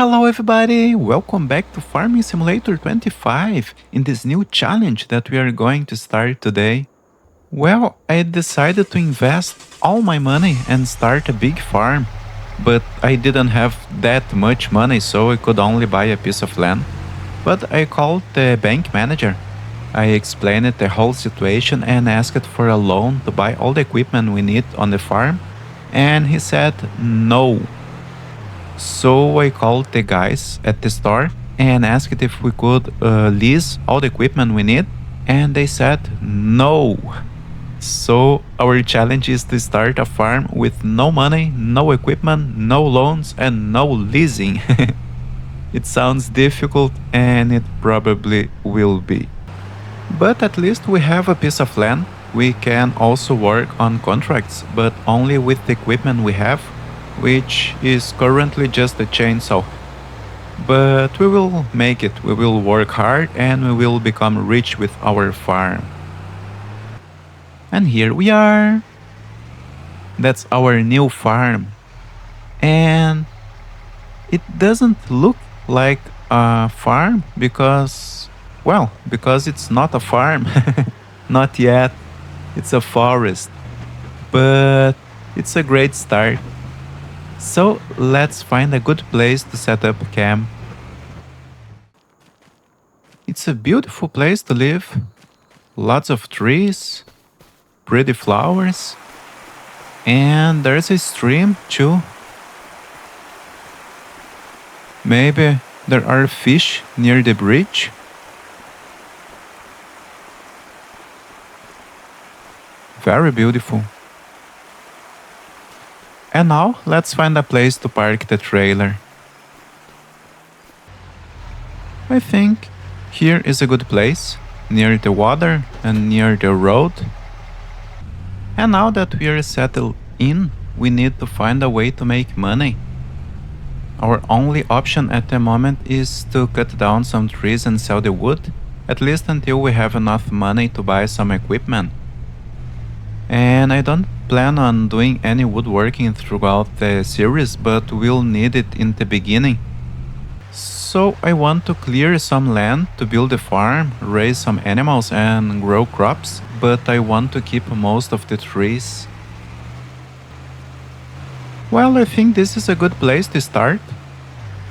Hello everybody, welcome back to Farming Simulator 25 in this new challenge that we are going to start today. Well, I decided to invest all my money and start a big farm, but I didn't have that much money, so I could only buy a piece of land. But I called the bank manager. I explained the whole situation and asked for a loan to buy all the equipment we need on the farm, and he said no. So I called the guys at the store and asked if we could lease all the equipment we need, and they said no. So our challenge is to start a farm with no money, no equipment, no loans, and no leasing. It sounds difficult, and it probably will be. But at least we have a piece of land. We can also work on contracts, but only with the equipment we have, which is currently just a chainsaw. But we will make it, we will work hard, and we will become rich with our farm. And here we are. That's our new farm. And it doesn't look like a farm because it's not a farm. Not yet. It's a forest. But it's a great start. So let's find a good place to set up camp. It's a beautiful place to live. Lots of trees, pretty flowers, and there's a stream too. Maybe there are fish near the bridge. Very beautiful. And now let's find a place to park the trailer. I think here is a good place, near the water and near the road. And now that we are settled in, we need to find a way to make money. Our only option at the moment is to cut down some trees and sell the wood, at least until we have enough money to buy some equipment. And I don't plan on doing any woodworking throughout the series, but we'll need it in the beginning. So I want to clear some land to build a farm, raise some animals and grow crops, but I want to keep most of the trees. Well, I think this is a good place to start.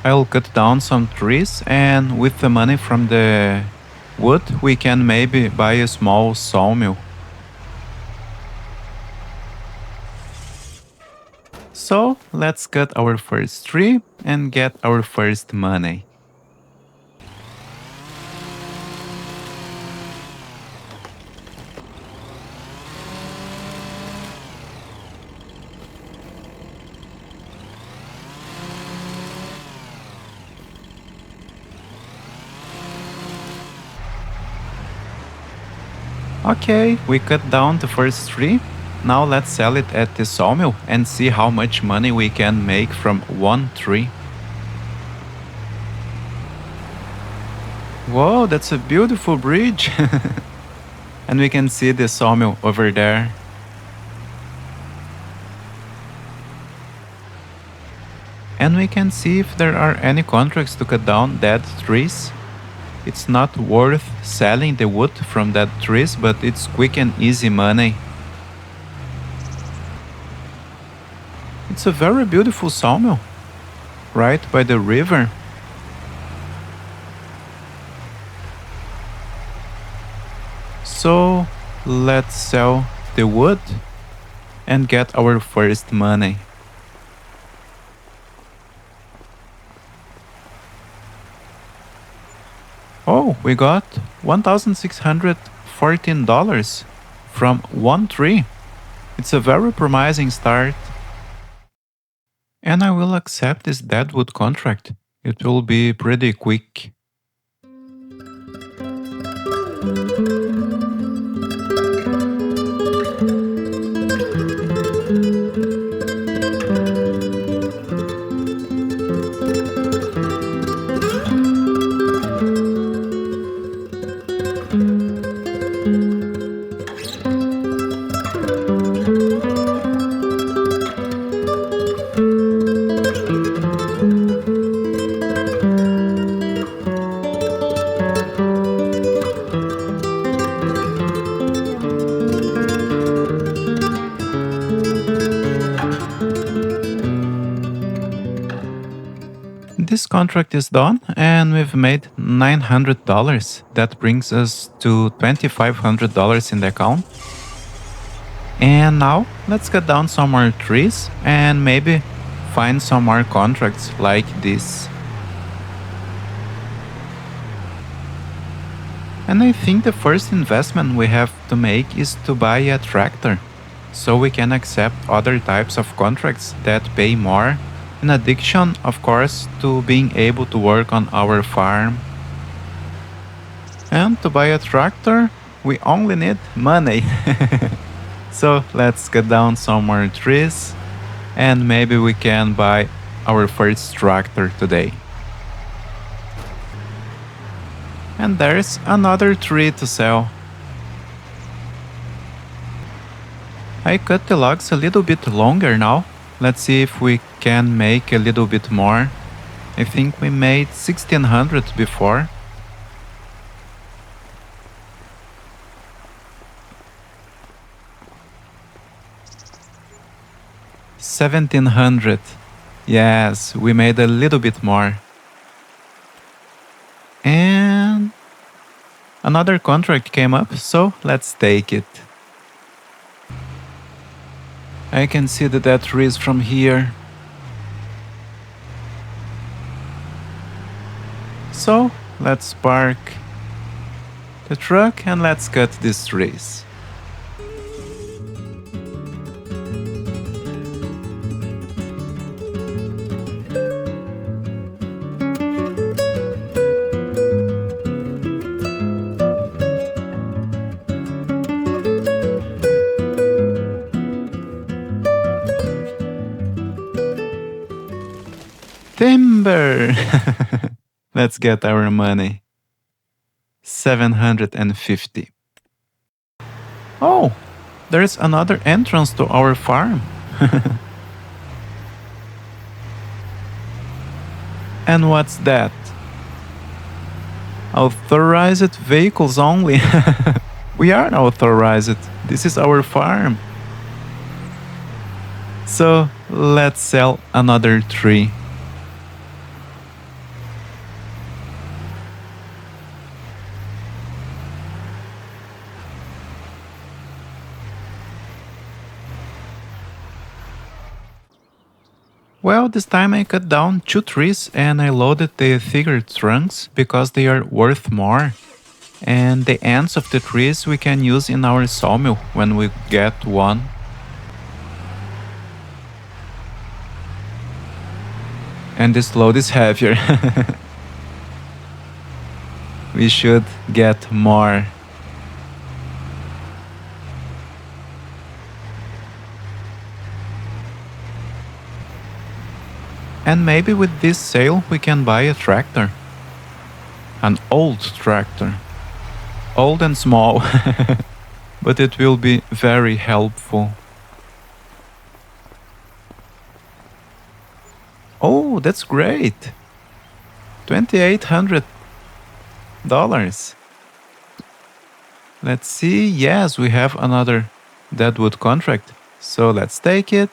I'll cut down some trees, and with the money from the wood, we can maybe buy a small sawmill. So let's cut our first tree and get our first money. Okay, we cut down the first tree. Now let's sell it at the sawmill and see how much money we can make from one tree. Whoa, that's a beautiful bridge! And we can see the sawmill over there. And we can see if there are any contracts to cut down dead trees. It's not worth selling the wood from dead trees, but it's quick and easy money. It's a very beautiful sawmill, right by the river. So let's sell the wood and get our first money. Oh, we got $1,614 from one tree. It's a very promising start. And I will accept this deadwood contract. It will be pretty quick. This contract is done and we've made $900. That brings us to $2,500 in the account. And now let's cut down some more trees and maybe find some more contracts like this. And I think the first investment we have to make is to buy a tractor, so we can accept other types of contracts that pay more, in addition, of course, to being able to work on our farm. And to buy a tractor, we only need money. So let's cut down some more trees and maybe we can buy our first tractor today. And there's another tree to sell. I cut the logs a little bit longer now. Let's see if we can make a little bit more. I think we made 1600 before. $1,700. Yes, we made a little bit more. And another contract came up, so let's take it. I can see the dead trees from here. So let's park the truck and let's cut these trees. Timber! Let's get our money. 750. Oh, there's another entrance to our farm. And what's that? Authorized vehicles only. We are authorized. This is our farm. So let's sell another tree. Well, this time I cut down 2 trees and I loaded the thicker trunks because they are worth more. And the ends of the trees we can use in our sawmill when we get one. And this load is heavier. We should get more. And maybe with this sale we can buy a tractor. An old tractor. Old and small. But it will be very helpful. Oh, that's great. $2,800. Let's see. Yes, we have another deadwood contract. So let's take it.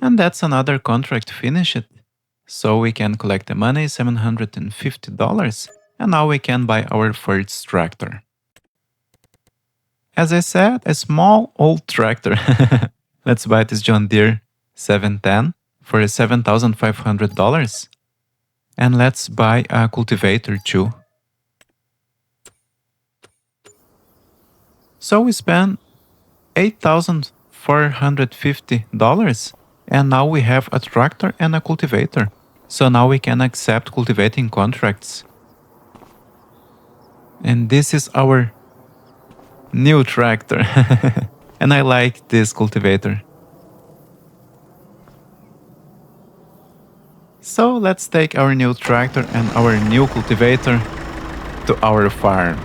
And that's another contract finished. So we can collect the money, $750, and now we can buy our first tractor. As I said, a small old tractor. Let's buy this John Deere 710 for $7,500. And let's buy a cultivator too. So we spent $8,450. And now we have a tractor and a cultivator. So now we can accept cultivating contracts. And this is our new tractor. And I like this cultivator. So let's take our new tractor and our new cultivator to our farm.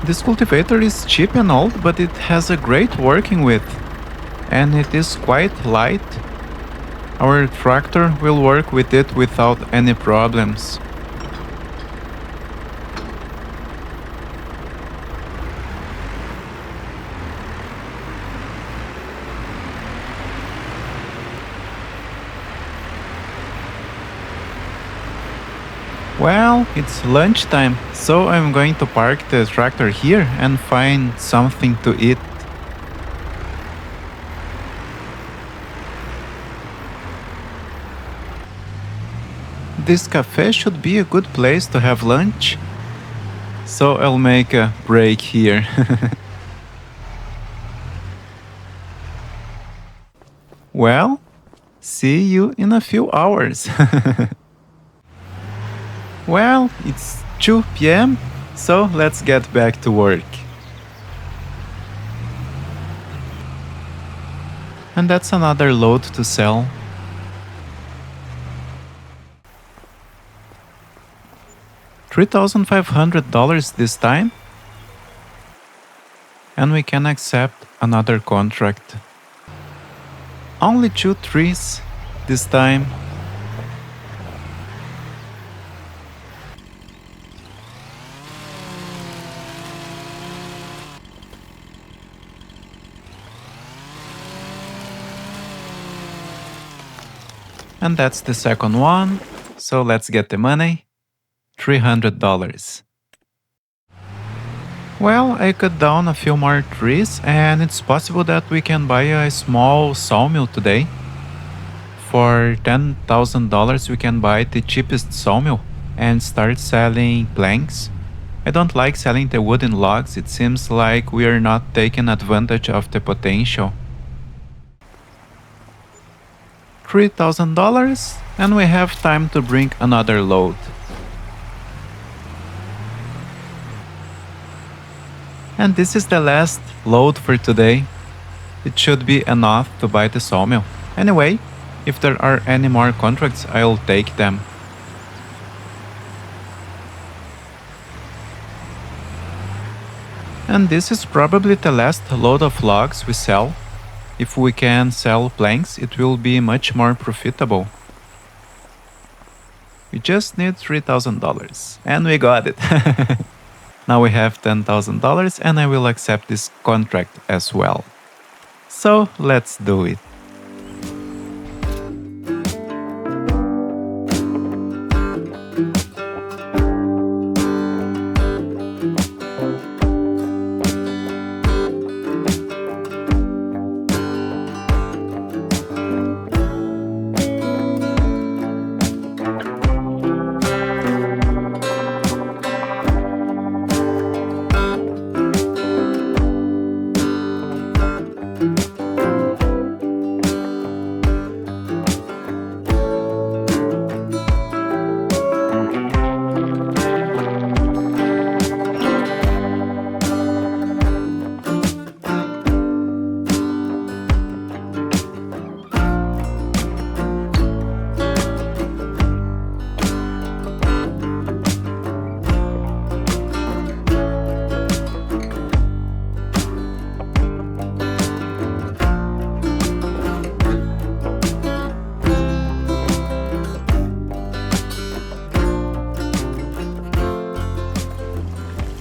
This cultivator is cheap and old, but it has a great working with, and it is quite light. Our tractor will work with it without any problems. Well, it's lunchtime, so I'm going to park the tractor here and find something to eat. This cafe should be a good place to have lunch, so I'll make a break here. Well, see you in a few hours. Well, it's 2 p.m., so let's get back to work. And that's another load to sell. $3,500 this time. And we can accept another contract. Only 2 trees this time. And that's the second one, so let's get the money. $300. Well, I cut down a few more trees, and it's possible that we can buy a small sawmill today. For $10,000 we can buy the cheapest sawmill and start selling planks. I don't like selling the wooden logs, it seems like we are not taking advantage of the potential. $3,000, and we have time to bring another load. And this is the last load for today. It should be enough to buy the sawmill. Anyway, if there are any more contracts, I'll take them. And this is probably the last load of logs we sell. If we can sell planks, it will be much more profitable. We just need $3,000, and we got it. Now we have $10,000, and I will accept this contract as well. So let's do it.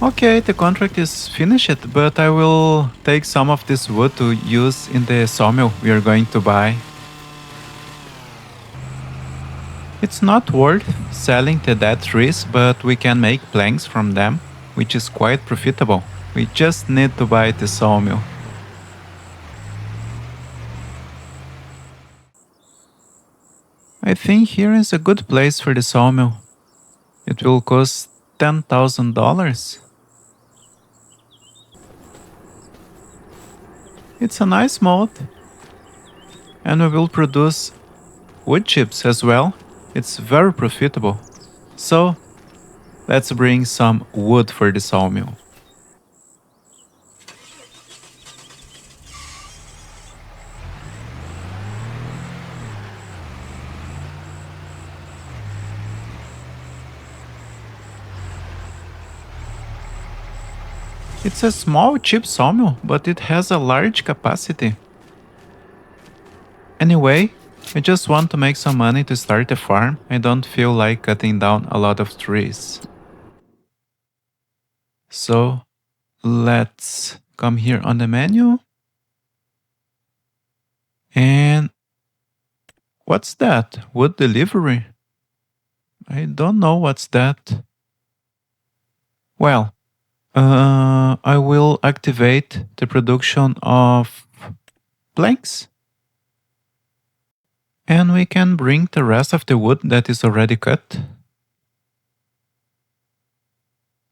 Okay, the contract is finished, but I will take some of this wood to use in the sawmill we are going to buy. It's not worth selling the dead trees, but we can make planks from them, which is quite profitable. We just need to buy the sawmill. I think here is a good place for the sawmill. It will cost $10,000. It's a nice mod, and we will produce wood chips as well. It's very profitable. So, let's bring some wood for the sawmill. It's a small cheap sawmill, but it has a large capacity. Anyway, I just want to make some money to start a farm. I don't feel like cutting down a lot of trees. So, let's come here on the menu. And what's that? Wood delivery? I don't know what's that. Well, I will activate the production of planks. And we can bring the rest of the wood that is already cut.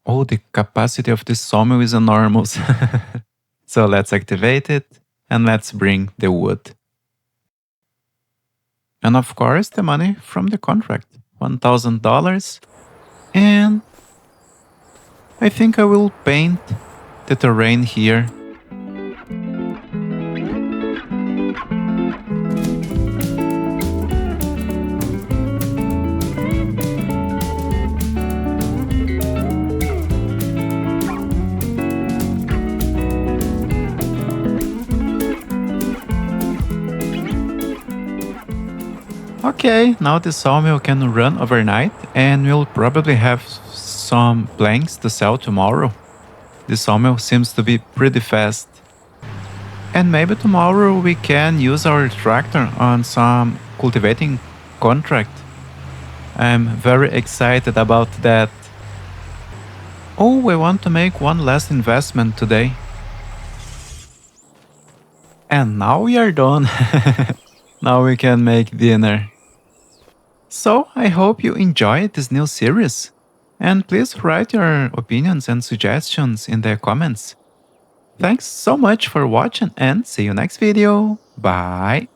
Oh, the capacity of this sawmill is enormous. So let's activate it and let's bring the wood. And of course, the money from the contract, $1,000. And I think I will paint the terrain here. Okay, now the sawmill can run overnight and we'll probably have some planks to sell tomorrow. The sawmill seems to be pretty fast. And maybe tomorrow we can use our tractor on some cultivating contract. I'm very excited about that. Oh, I want to make one last investment today. And now we are done. Now we can make dinner. So I hope you enjoyed this new series. And please write your opinions and suggestions in the comments. Thanks so much for watching and see you next video. Bye!